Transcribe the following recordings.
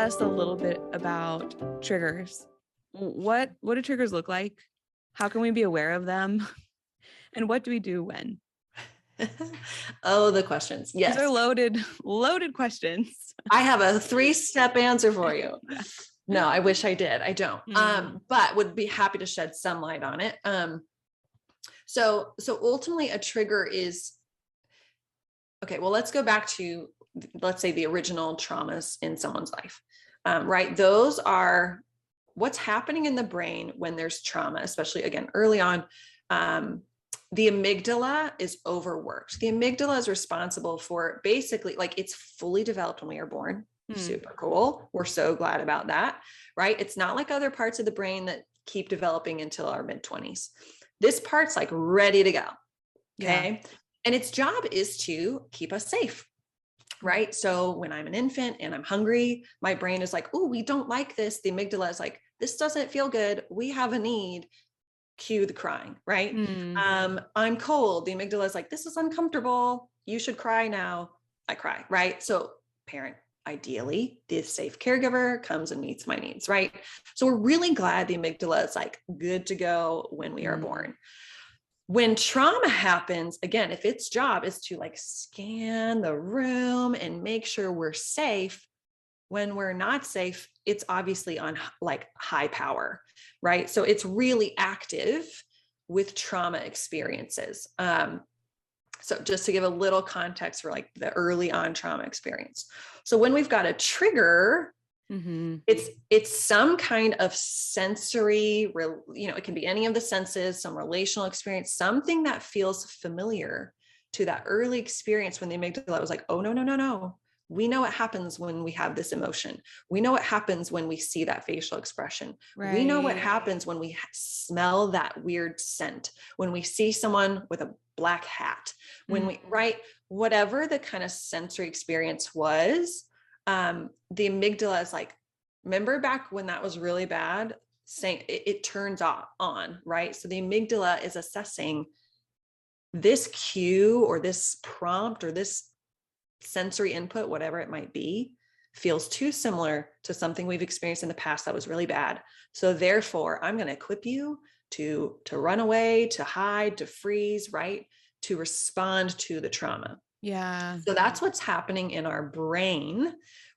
us a little bit about triggers. What do triggers look like? How can we be aware of them? And what do we do when? Oh, the questions. Yes. These are loaded questions. I have a 3-step answer for you. Yeah. No, I wish I did. I don't. But would be happy to shed some light on it. So ultimately a trigger is, okay, well, let's go back to, let's say, the original traumas in someone's life, right? Those are what's happening in the brain when there's trauma, especially again, early on. The amygdala is overworked. The amygdala is responsible for basically, like, it's fully developed when we are born. Super cool. We're so glad about that, right? It's not like other parts of the brain that keep developing until our mid-20s. This part's like ready to go. Okay. Yeah. And its job is to keep us safe, right? So when I'm an infant and I'm hungry, my brain is like, oh, we don't like this. The amygdala is like, this doesn't feel good. We have a need. Cue the crying, right? I'm cold. The amygdala is like, this is uncomfortable. You should cry now. I cry, right? So parent, ideally, the safe caregiver comes and meets my needs, right? So we're really glad the amygdala is like good to go when we are born. When trauma happens, again, if its job is to like scan the room and make sure we're safe, when we're not safe, it's obviously on like high power, right? So it's really active with trauma experiences. So just to give a little context for like the early on trauma experience. So when we've got a trigger, it's some kind of sensory, it can be any of the senses, some relational experience, something that feels familiar to that early experience when the amygdala was like, oh, no. We know what happens when we have this emotion. We know what happens when we see that facial expression. Right. We know what happens when we smell that weird scent, when we see someone with a black hat, when we, right, whatever the kind of sensory experience was, the amygdala is like, remember back when that was really bad, saying it turns on, right? So the amygdala is assessing this cue or this prompt or this sensory input, whatever it might be, feels too similar to something we've experienced in the past that was really bad. So therefore, I'm going to equip you to run away, to hide, to freeze, right? To respond to the trauma. Yeah. So that's what's happening in our brain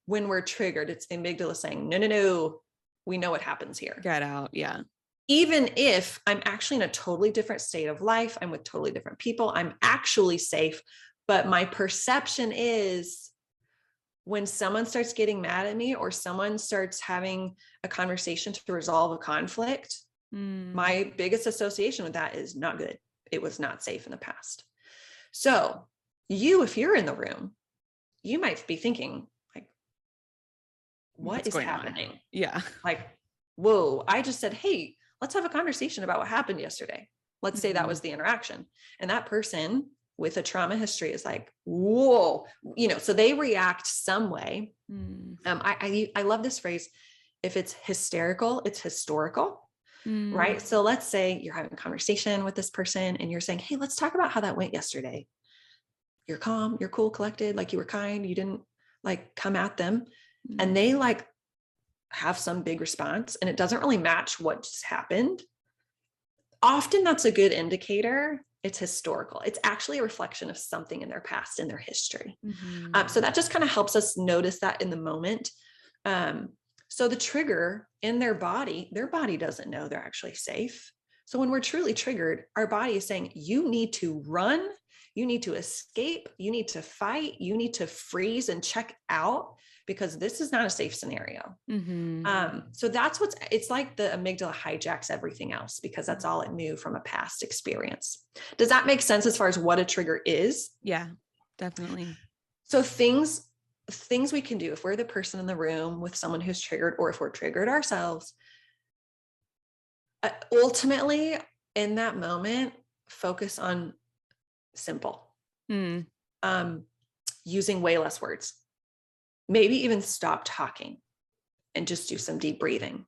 when we're triggered. It's the amygdala saying, no, we know what happens here. Get out. Yeah. Even if I'm actually in a totally different state of life, I'm with totally different people, I'm actually safe. But my perception is when someone starts getting mad at me or someone starts having a conversation to resolve a conflict, my biggest association with that is not good. It was not safe in the past. So if you're in the room, you might be thinking like, what is happening? On? Yeah. Like, whoa, I just said, hey, let's have a conversation about what happened yesterday. Let's say that was the interaction. And that person with a trauma history is like, whoa, so they react some way. I love this phrase. If it's hysterical, it's historical, right? So let's say you're having a conversation with this person and you're saying, hey, let's talk about how that went yesterday. You're calm, you're cool, collected, like you were kind, you didn't like come at them. And they like have some big response and it doesn't really match what just happened. Often that's a good indicator. It's historical. It's actually a reflection of something in their past, in their history. So that just kind of helps us notice that in the moment. So the trigger in their body doesn't know they're actually safe. So when we're truly triggered, our body is saying, you need to run, you need to escape, you need to fight, you need to freeze and check out because this is not a safe scenario. So it's like the amygdala hijacks everything else because that's all it knew from a past experience. Does that make sense as far as what a trigger is? Yeah, definitely. So things we can do if we're the person in the room with someone who's triggered, or if we're triggered ourselves, ultimately in that moment, focus on simple, using way less words. Maybe even stop talking and just do some deep breathing.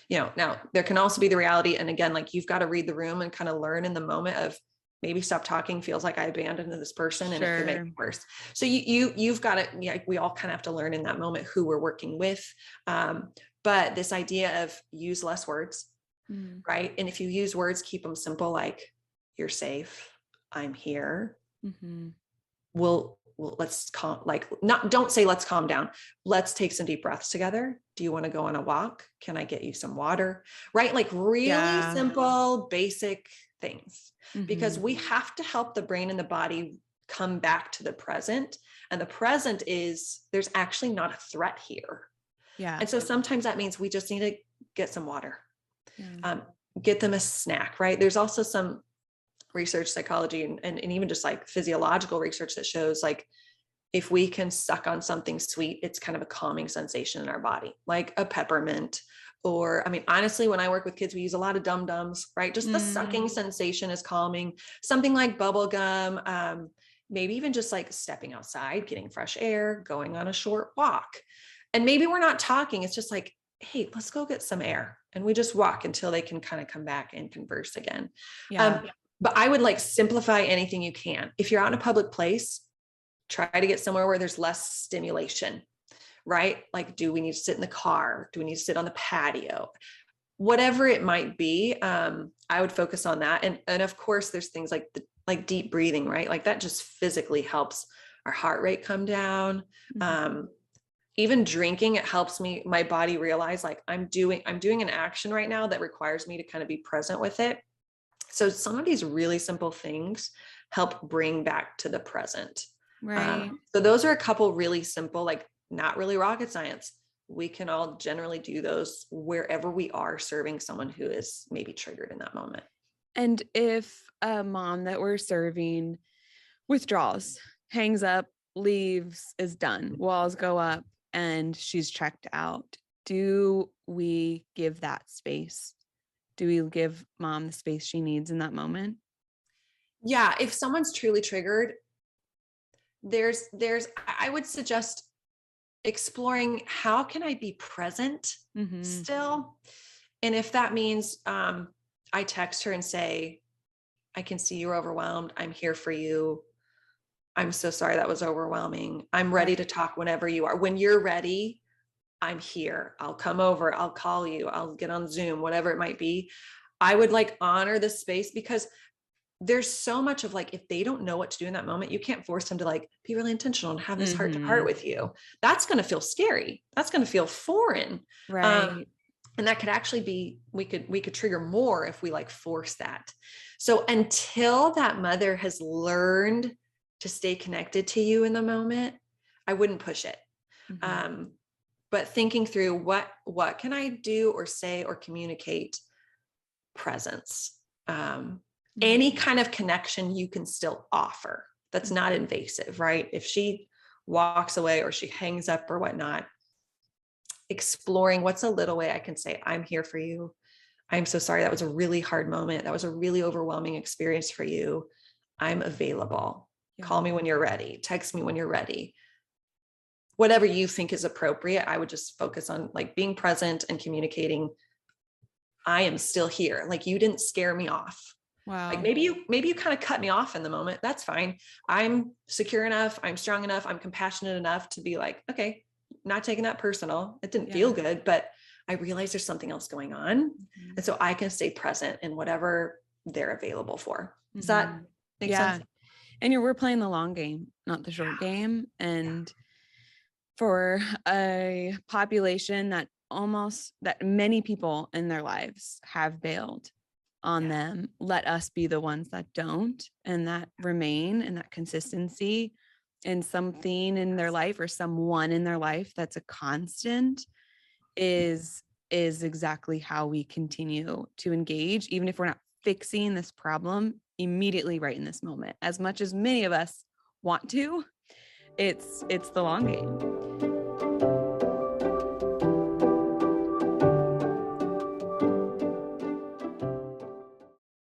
Now there can also be the reality. And again, like you've got to read the room and kind of learn in the moment of maybe stop talking feels like I abandoned this person and it could make Sure. it worse. So you've got to, yeah, we all kind of have to learn in that moment who we're working with. But this idea of use less words, Mm. right? And if you use words, keep them simple, like you're safe, I'm here. Mm-hmm. We'll let's calm, like not, don't say let's calm down. Let's take some deep breaths together. Do you want to go on a walk? Can I get you some water? Right? Like really Yeah. simple, basic things, because Mm-hmm. we have to help the brain and the body come back to the present. And the present is there's actually not a threat here. Yeah. And so sometimes that means we just need to get some water, Yeah. get them a snack, right? There's also some research, psychology, and even just like physiological research that shows like if we can suck on something sweet, it's kind of a calming sensation in our body, like a peppermint. Or, I mean, honestly, when I work with kids, we use a lot of dum dums, right? Just the sucking sensation is calming. Something like bubble gum, maybe even just like stepping outside, getting fresh air, going on a short walk. And maybe we're not talking, it's just like, hey, let's go get some air. And we just walk until they can kind of come back and converse again. Yeah. But I would like simplify anything you can. If you're out in a public place, try to get somewhere where there's less stimulation, right? Like, do we need to sit in the car? Do we need to sit on the patio? Whatever it might be, I would focus on that. And of course, there's things like deep breathing, right? Like that just physically helps our heart rate come down. Mm-hmm. Even drinking, it helps my body realize like I'm doing an action right now that requires me to kind of be present with it. So some of these really simple things help bring back to the present. Right. So those are a couple really simple, like not really rocket science. We can all generally do those wherever we are serving someone who is maybe triggered in that moment. And if a mom that we're serving withdraws, hangs up, leaves, is done, walls go up, and she's checked out, do we give that space? Do we give mom the space she needs in that moment? Yeah, if someone's truly triggered, I would suggest exploring how can I be present Mm-hmm. still. And if that means I text her and say, I can see you're overwhelmed. I'm here for you. I'm so sorry that was overwhelming. I'm ready to talk whenever you are. When you're ready, I'm here. I'll come over. I'll call you. I'll get on Zoom, whatever it might be. I would like honor the space, because there's so much of like, if they don't know what to do in that moment, you can't force them to like be really intentional and have this heart to heart with you. That's going to feel scary. That's going to feel foreign. Right. And that could actually be, we could trigger more if we like force that. So until that mother has learned to stay connected to you in the moment, I wouldn't push it. Mm-hmm. But thinking through what can I do or say or communicate presence, any kind of connection you can still offer that's not invasive, right? If she walks away or she hangs up or whatnot, exploring what's a little way I can say, I'm here for you. I'm so sorry. That was a really hard moment. That was a really overwhelming experience for you. I'm available. Yeah. Call me when you're ready. Text me when you're ready. Whatever you think is appropriate, I would just focus on like being present and communicating. I am still here. Like you didn't scare me off. Wow. Like maybe you kind of cut me off in the moment. That's fine. I'm secure enough. I'm strong enough. I'm compassionate enough to be like, okay, not taking that personal. It didn't feel good, but I realize there's something else going on. Mm-hmm. And so I can stay present in whatever they're available for. Does that make sense? And we're playing the long game, not the short game. And for a population that many people in their lives have bailed on them, let us be the ones that don't, and that remain, and that consistency in something in their life or someone in their life that's a constant is exactly how we continue to engage, even if we're not fixing this problem immediately right in this moment. As much as many of us want to, it's the long game.